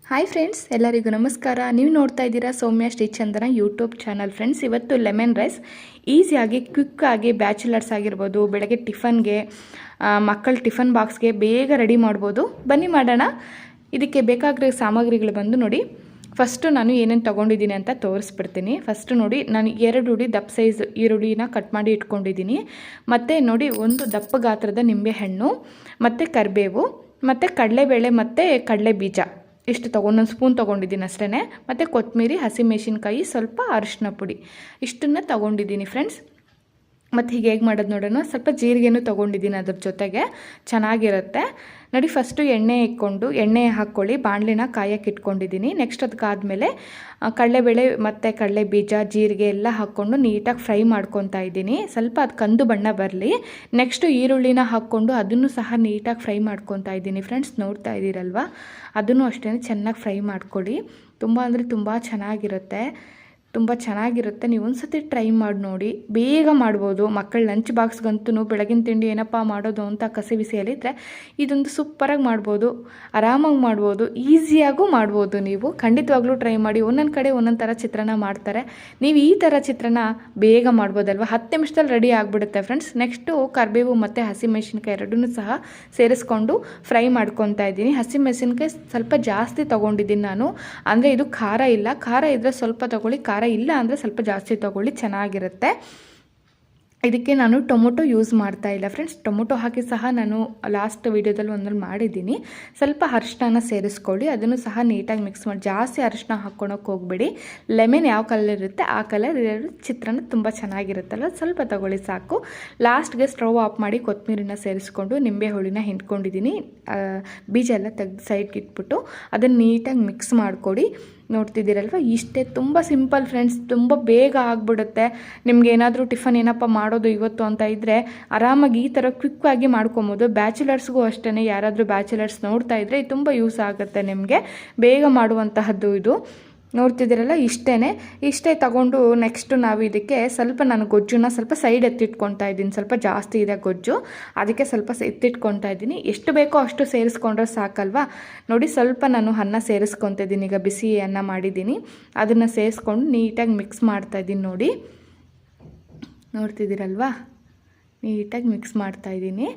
Hi friends, ಎಲ್ಲರಿಗೂ ನಮಸ್ಕಾರ. ನೀವು ನೋಡ್ತಾ ಇದ್ದೀರಾ ಸೌಮ್ಯ ಶ್ರೀಚಂದನ ಯೂಟ್ಯೂಬ್ ಚಾನಲ್. ಫ್ರೆಂಡ್ಸ್, ಇವತ್ತು ಲೆಮನ್ ರೈಸ್ ಈಸಿಯಾಗಿ ಕ್ವಿಕ್ಕಾಗಿ ಬ್ಯಾಚುಲರ್ಸ್ ಆಗಿರ್ಬೋದು, ಬೆಳಗ್ಗೆ ಟಿಫನ್ಗೆ, ಮಕ್ಕಳ ಟಿಫನ್ ಬಾಕ್ಸ್ಗೆ ಬೇಗ ರೆಡಿ ಮಾಡ್ಬೋದು. ಬನ್ನಿ ಮಾಡೋಣ. ಇದಕ್ಕೆ ಬೇಕಾಗಿರೋ ಸಾಮಗ್ರಿಗಳು ಬಂದು ನೋಡಿ. ಫಸ್ಟು ನಾನು ಏನೇನು ತೊಗೊಂಡಿದ್ದೀನಿ ಅಂತ ತೋರಿಸ್ಬಿಡ್ತೀನಿ. ಫಸ್ಟು ನೋಡಿ, ನಾನು 2 ಹುಡಿ ದಪ್ಪ ಸೈಜ್ ಈರುಳ್ಳಿನ ಕಟ್ ಮಾಡಿ ಇಟ್ಕೊಂಡಿದ್ದೀನಿ. ಮತ್ತು ನೋಡಿ, ಒಂದು ದಪ್ಪ ಗಾತ್ರದ ನಿಂಬೆಹಣ್ಣು, ಮತ್ತು ಕರಿಬೇವು, ಮತ್ತು ಕಡಲೆಬೇಳೆ ಮತ್ತು ಕಡಲೆ ಬೀಜ ಇಷ್ಟು ಒಂದು ಸ್ಪೂನ್ ತೊಗೊಂಡಿದ್ದೀನಿ ಅಷ್ಟೇ. ಮತ್ತು ಕೊತ್ತಂಬರಿ, ಹಸಿಮೆಣಸಿನ್ಕಾಯಿ, ಸ್ವಲ್ಪ ಅರಿಶಿನ ಪುಡಿ ಇಷ್ಟನ್ನು ತೊಗೊಂಡಿದ್ದೀನಿ ಫ್ರೆಂಡ್ಸ್. ಮತ್ತು ಹೀಗೆ ಹೇಗೆ ಮಾಡೋದು ನೋಡೋಣ. ಸ್ವಲ್ಪ ಜೀರಿಗೆನೂ ತೊಗೊಂಡಿದ್ದೀನಿ ಅದ್ರ ಜೊತೆಗೆ, ಚೆನ್ನಾಗಿರುತ್ತೆ ನೋಡಿ. ಫಸ್ಟು ಎಣ್ಣೆ ಹಾಕ್ಕೊಳ್ಳಿ. ಬಾಣಲಿನ ಕಾಯಕ್ಕೆ ಇಟ್ಕೊಂಡಿದ್ದೀನಿ. ನೆಕ್ಸ್ಟ್ ಅದಕ್ಕಾದಮೇಲೆ ಕಡಲೆಬೇಳೆ ಮತ್ತು ಕಡಲೆ ಬೀಜ, ಜೀರಿಗೆ ಎಲ್ಲ ಹಾಕ್ಕೊಂಡು ನೀಟಾಗಿ ಫ್ರೈ ಮಾಡ್ಕೊತಾ ಇದ್ದೀನಿ. ಸ್ವಲ್ಪ ಅದು ಕಂದು ಬಣ್ಣ ಬರಲಿ. ನೆಕ್ಸ್ಟು ಈರುಳ್ಳಿನ ಹಾಕ್ಕೊಂಡು ಅದನ್ನು ಸಹ ನೀಟಾಗಿ ಫ್ರೈ ಮಾಡ್ಕೊತಾ ಇದ್ದೀನಿ ಫ್ರೆಂಡ್ಸ್. ನೋಡ್ತಾ ಇದ್ದೀರಲ್ವ, ಅದನ್ನು ಅಷ್ಟೇ ಚೆನ್ನಾಗಿ ಫ್ರೈ ಮಾಡ್ಕೊಳ್ಳಿ. ತುಂಬ ಅಂದರೆ ತುಂಬ ಚೆನ್ನಾಗಿರುತ್ತೆ. ನೀವು ಒಂದು ಸತಿ ಟ್ರೈ ಮಾಡಿ ನೋಡಿ. ಬೇಗ ಮಾಡ್ಬೋದು. ಮಕ್ಕಳ ಲಂಚ್ ಬಾಕ್ಸ್ಗಂತೂ ಬೆಳಗಿನ ತಿಂಡಿ ಏನಪ್ಪ ಮಾಡೋದು ಅಂತ ಕಸಿ ಬಿಸಿಯಲ್ಲಿದ್ದರೆ ಇದೊಂದು ಸೂಪರಾಗಿ ಮಾಡ್ಬೋದು, ಆರಾಮಾಗಿ ಮಾಡ್ಬೋದು, ಈಸಿಯಾಗೂ ಮಾಡ್ಬೋದು. ನೀವು ಖಂಡಿತವಾಗ್ಲೂ ಟ್ರೈ ಮಾಡಿ. ಒಂದೊಂದು ಕಡೆ ಒಂದೊಂದು ಥರ ಚಿತ್ರಾನ್ನ ಮಾಡ್ತಾರೆ. ನೀವು ಈ ಥರ ಚಿತ್ರಾನ್ನ ಬೇಗ ಮಾಡ್ಬೋದಲ್ವ, 10 ನಿಮಿಷದಲ್ಲಿ ರೆಡಿ ಆಗಿಬಿಡುತ್ತೆ ಫ್ರೆಂಡ್ಸ್. ನೆಕ್ಸ್ಟು ಕರಿಬೇವು ಮತ್ತು ಹಸಿಮೆಣಸಿನ್ಕಾಯಿ ಎರಡನ್ನೂ ಸಹ ಸೇರಿಸ್ಕೊಂಡು ಫ್ರೈ ಮಾಡ್ಕೊತಾ ಇದ್ದೀನಿ. ಹಸಿಮೆಣಸಿನ್ಕಾಯಿ ಸ್ವಲ್ಪ ಜಾಸ್ತಿ ತೊಗೊಂಡಿದ್ದೀನಿ ನಾನು, ಅಂದರೆ ಇದು ಖಾರ ಇಲ್ಲ. ಖಾರ ಇದ್ದರೆ ಸ್ವಲ್ಪ ತೊಗೊಳ್ಳಿ, ಖಾರ ಇಲ್ಲ ಅಂದರೆ ಸ್ವಲ್ಪ ಜಾಸ್ತಿ ತೊಗೊಳ್ಳಿ, ಚೆನ್ನಾಗಿರುತ್ತೆ. ಇದಕ್ಕೆ ನಾನು ಟೊಮೊಟೊ ಯೂಸ್ ಮಾಡ್ತಾ ಇಲ್ಲ ಫ್ರೆಂಡ್ಸ್. ಟೊಮೊಟೊ ಹಾಕಿ ಸಹ ನಾನು ಲಾಸ್ಟ್ ವೀಡಿಯೋದಲ್ಲಿ ಒಂದಲ್ಲಿ ಮಾಡಿದ್ದೀನಿ. ಸ್ವಲ್ಪ ಅರಿಶಿನ ಸೇರಿಸ್ಕೊಳ್ಳಿ, ಅದನ್ನು ಸಹ ನೀಟಾಗಿ ಮಿಕ್ಸ್ ಮಾಡಿ. ಜಾಸ್ತಿ ಅರಿಶಿನ ಹಾಕ್ಕೊಳಕ್ಕೆ ಹೋಗಬೇಡಿ. ಲೆಮನ್ ಯಾವ ಕಲರ್ ಇರುತ್ತೆ ಆ ಕಲರ್ ಚಿತ್ರಾನ್ನ ತುಂಬ ಚೆನ್ನಾಗಿರುತ್ತಲ್ಲ, ಸ್ವಲ್ಪ ತೊಗೊಳ್ಳಿ ಸಾಕು. ಲಾಸ್ಟ್ಗೆ ಸ್ಟವ್ ಆಫ್ ಮಾಡಿ ಕೊತ್ತಂಬರಿನ ಸೇರಿಸ್ಕೊಂಡು ನಿಂಬೆ ಹುಳಿನ ಹಿಂಡ್ಕೊಂಡಿದ್ದೀನಿ. ಬೀಜ ಎಲ್ಲ ತೆಗೆದು ಸೈಡ್ಗೆ ಇಟ್ಬಿಟ್ಟು ಅದನ್ನು ನೀಟಾಗಿ ಮಿಕ್ಸ್ ಮಾಡಿಕೊಡಿ. ನೋಡ್ತಿದ್ದೀರಲ್ವ, ಇಷ್ಟೇ. ತುಂಬ ಸಿಂಪಲ್ ಫ್ರೆಂಡ್ಸ್, ತುಂಬ ಬೇಗ ಆಗಿಬಿಡುತ್ತೆ. ನಿಮ್ಗೆ ಏನಾದರೂ ಟಿಫನ್ ಏನಪ್ಪ ಮಾಡೋದು ಇವತ್ತು ಅಂತ ಇದ್ದರೆ ಆರಾಮಾಗಿ ಈ ಥರ ಕ್ವಿಕ್ಕಾಗಿ ಮಾಡ್ಕೊಬೋದು. ಬ್ಯಾಚುಲರ್ಸ್ಗೂ ಅಷ್ಟೇ, ಯಾರಾದರೂ ಬ್ಯಾಚುಲರ್ಸ್ ನೋಡ್ತಾ ಇದ್ದರೆ ತುಂಬ ಯೂಸ್ ಆಗುತ್ತೆ ನಿಮಗೆ, ಬೇಗ ಮಾಡುವಂತಹದ್ದು ಇದು. ನೋಡ್ತಿದ್ದೀರಲ್ಲ, ಇಷ್ಟೇ ತಗೊಂಡು ನೆಕ್ಸ್ಟು ನಾವು ಇದಕ್ಕೆ ನಾನು ಗೊಜ್ಜುನ ಸ್ವಲ್ಪ ಸೈಡ್ ಎತ್ತಿಟ್ಕೊತಾ ಇದ್ದೀನಿ. ಸ್ವಲ್ಪ ಜಾಸ್ತಿ ಇದೆ ಗೊಜ್ಜು, ಅದಕ್ಕೆ ಸ್ವಲ್ಪ ಎತ್ತಿಟ್ಕೊತಾ ಇದ್ದೀನಿ. ಎಷ್ಟು ಬೇಕೋ ಅಷ್ಟು ಸೇರಿಸ್ಕೊಂಡ್ರೆ ಸಾಕಲ್ವಾ. ನೋಡಿ, ಸ್ವಲ್ಪ ನಾನು ಅನ್ನ ಸೇರಿಸ್ಕೊತಾ ಇದ್ದೀನಿ. ಈಗ ಬಿಸಿ ಅನ್ನ ಮಾಡಿದ್ದೀನಿ, ಅದನ್ನು ಸೇರಿಸ್ಕೊಂಡು ನೀಟಾಗಿ ಮಿಕ್ಸ್ ಮಾಡ್ತಾಯಿದ್ದೀನಿ. ನೋಡ್ತಿದ್ದೀರಲ್ವಾ, ನೀಟಾಗಿ ಮಿಕ್ಸ್ ಮಾಡ್ತಾಯಿದ್ದೀನಿ.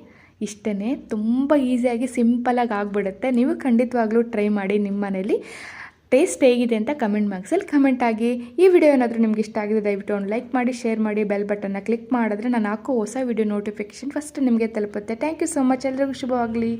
ಇಷ್ಟೇ, ತುಂಬ ಈಸಿಯಾಗಿ ಸಿಂಪಲಾಗಿ ಆಗಿಬಿಡುತ್ತೆ. ನೀವು ಖಂಡಿತವಾಗ್ಲೂ ಟ್ರೈ ಮಾಡಿ ನಿಮ್ಮ ಮನೇಲಿ. ಟೇಸ್ಟ್ ಹೇಗಿದೆ ಅಂತ ಕಮೆಂಟ್ ಬಾಕ್ಸಲ್ಲಿ ಕಮೆಂಟ್ ಆಗಿ. ಈ ವಿಡಿಯೋ ಏನಾದರೂ ನಿಮ್ಗೆ ಇಷ್ಟ ಆಗಿದೆ ದಯವಿಟ್ಟು ಒಂದು ಲೈಕ್ ಮಾಡಿ, ಶೇರ್ ಮಾಡಿ, ಬೆಲ್ ಬಟನ್ನ ಕ್ಲಿಕ್ ಮಾಡಿದ್ರೆ ನಾನು ಹಾಕೋ ಹೊಸ ವಿಡಿಯೋ ನೋಟಿಫಿಕೇಷನ್ ಫಸ್ಟ್ ನಿಮಗೆ ತಲುಪುತ್ತೆ. Thank you so much. ಎಲ್ಲರಿಗೂ ಶುಭವಾಗಲಿ.